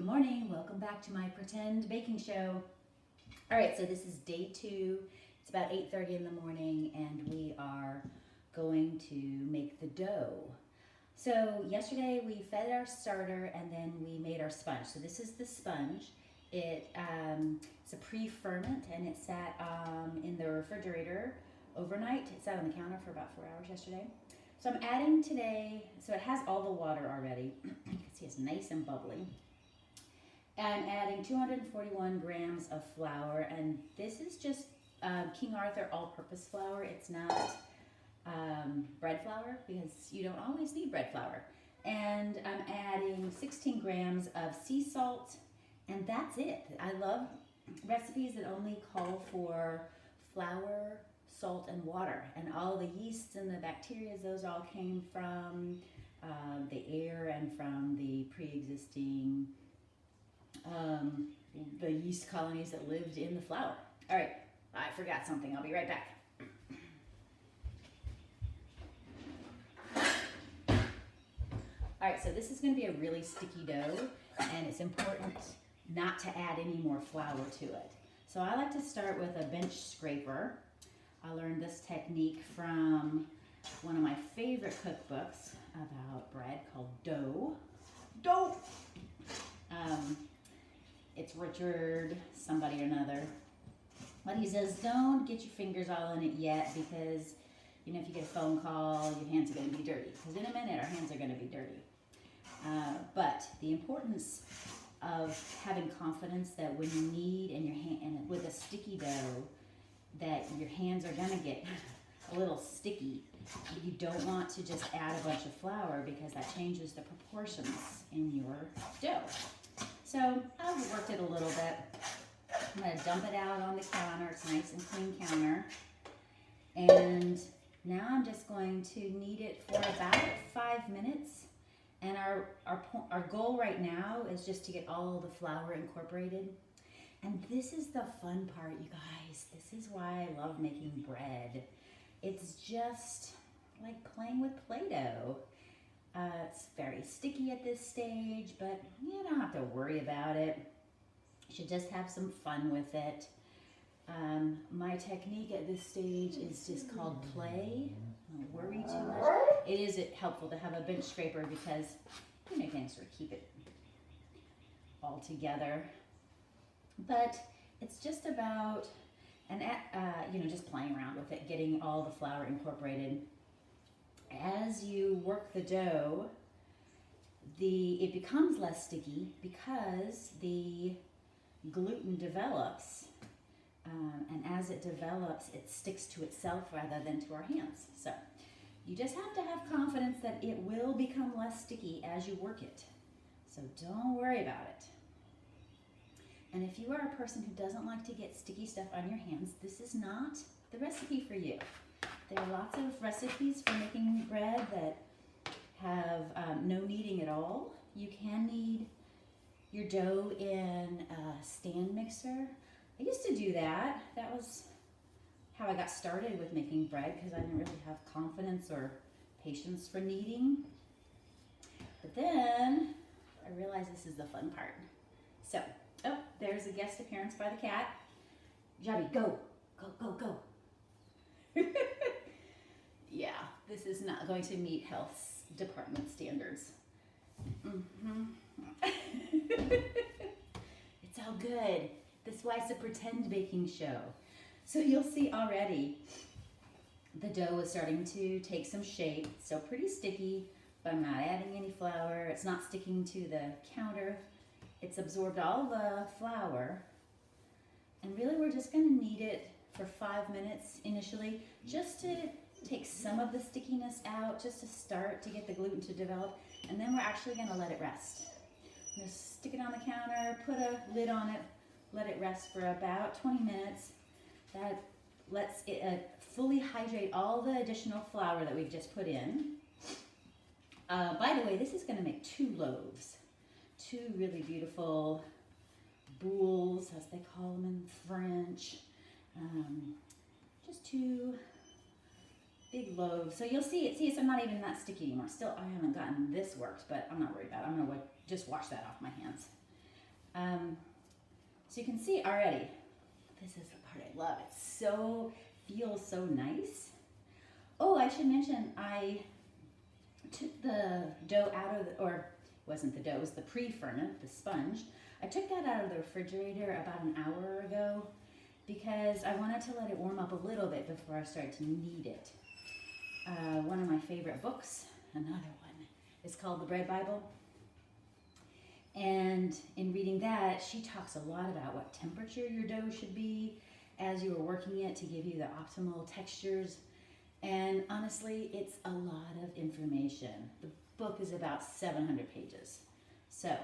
morning, welcome back to my pretend baking show. All right, so this is day 2. It's about 8:30 in the morning and we are going to make the dough. So yesterday we fed our starter and then we made our sponge. So this is the sponge. It's a pre-ferment and it sat in the refrigerator overnight. It sat on the counter for about 4 hours yesterday. So I'm adding today, so it has all the water already. You can see it's nice and bubbly. I'm adding 241 grams of flour, and this is just King Arthur all-purpose flour. It's not bread flour because you don't always need bread flour. And I'm adding 16 grams of sea salt, and that's it. I love recipes that only call for flour, salt, and water. And all the yeasts and the bacteria, those all came from the air and from the pre-existing the yeast colonies that lived in the flour. All right, I forgot something. I'll be right back. All right, so this is going to be a really sticky dough, and it's important not to add any more flour to it. So I like to start with a bench scraper. I learned this technique from one of my favorite cookbooks about bread called Dough. It's Richard somebody or another. But he says, don't get your fingers all in it yet because, you know, if you get a phone call, your hands are going to be dirty. Because in a minute, our hands are going to be dirty. But the importance of having confidence that when you knead and with a sticky dough, that your hands are going to get a little sticky. You don't want to just add a bunch of flour because that changes the proportions in your dough. So I've worked it a little bit. I'm going to dump it out on the counter. It's a nice and clean counter. And now I'm just going to knead it for about 5 minutes. And our goal right now is just to get all the flour incorporated. And this is the fun part, you guys. This is why I love making bread. It's just like playing with Play-Doh. It's very sticky at this stage, but you don't have to worry about it. You should just have some fun with it. My technique at this stage is just called play. Don't worry too much. It is helpful to have a bench scraper because you know, you can sort of keep it all together. But it's just about just playing around with it, getting all the flour incorporated. As you work the dough, it becomes less sticky because the gluten develops, and as it develops, it sticks to itself rather than to our hands. So you just have to have confidence that it will become less sticky as you work it. So don't worry about it. And if you are a person who doesn't like to get sticky stuff on your hands, this is not the recipe for you. There are lots of recipes for making bread that have no kneading at all. You can knead your dough in a stand mixer. I used to do that. That was how I got started with making bread because I didn't really have confidence or patience for kneading. But then I realized this is the fun part. So, there's a guest appearance by the cat. Jabby, go. Yeah, this is not going to meet health department standards. It's all good. This is why it's a pretend baking show. So you'll see already the dough is starting to take some shape. It's still pretty sticky, but I'm not adding any flour. It's not sticking to the counter. It's absorbed all the flour. And really we're just going to knead it for 5 minutes initially, just to take some of the stickiness out, just to start to get the gluten to develop, and then we're actually going to let it rest. I'm going to stick it on the counter, put a lid on it, let it rest for about 20 minutes. That lets it fully hydrate all the additional flour that we've just put in. By the way, this is going to make 2 loaves, 2 really beautiful boules, as they call them in French. Just 2 big loaves. So you'll see it. See, it's not even that sticky anymore. Still, I haven't gotten this worked, but I'm not worried about it. I'm going to just wash that off my hands. So you can see already, this is the part I love. Feels so nice. Oh, I should mention, I took the dough out of or it wasn't the dough, it was the pre-ferment, the sponge. I took that out of the refrigerator about an hour ago because I wanted to let it warm up a little bit before I started to knead it. One of my favorite books, another one, is called The Bread Bible. And in reading that, she talks a lot about what temperature your dough should be as you are working it to give you the optimal textures. And honestly, it's a lot of information. The book is about 700 pages. So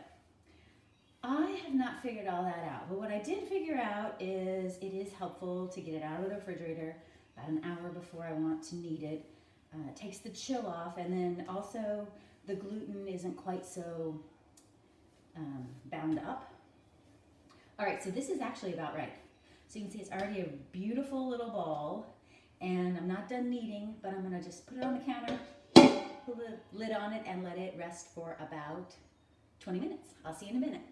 I have not figured all that out. But what I did figure out is it is helpful to get it out of the refrigerator about an hour before I want to knead it. It takes the chill off, and then also the gluten isn't quite so bound up. All right, so this is actually about right. So you can see it's already a beautiful little ball, and I'm not done kneading, but I'm gonna just put it on the counter, put the lid on it, and let it rest for about 20 minutes. I'll see you in a minute.